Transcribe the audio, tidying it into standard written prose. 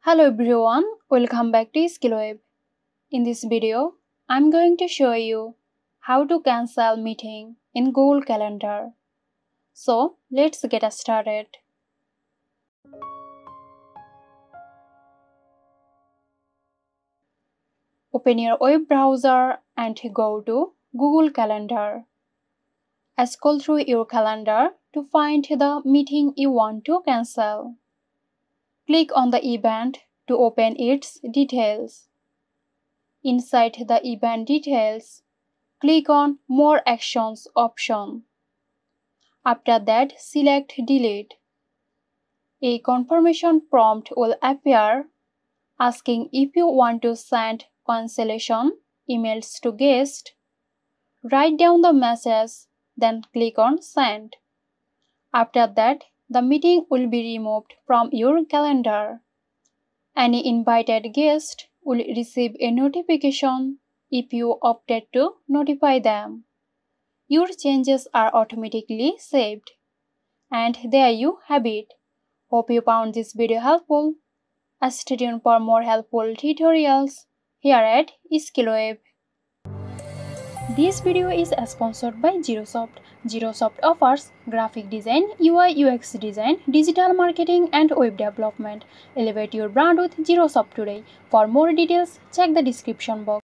Hello everyone, welcome back to Skillweb. In this video, I'm going to show you how to cancel meeting in Google Calendar. So let's get started. Open your web browser and go to Google Calendar. Scroll through your calendar to find the meeting you want to cancel. Click on the event to open its details. Inside the event details, click on More Actions option. After that, select Delete. A confirmation prompt will appear asking if you want to send cancellation emails to guests. Write down the message, then click on Send. After that, the meeting will be removed from your calendar. Any invited guest will receive a notification if you opted to notify them. Your changes are automatically saved. And there you have it. Hope you found this video helpful. Stay tuned for more helpful tutorials here at Skillweb. This video is sponsored by Xirosoft. Xirosoft offers graphic design, UI UX design, digital marketing and web development. Elevate your brand with Xirosoft today. For more details, check the description box.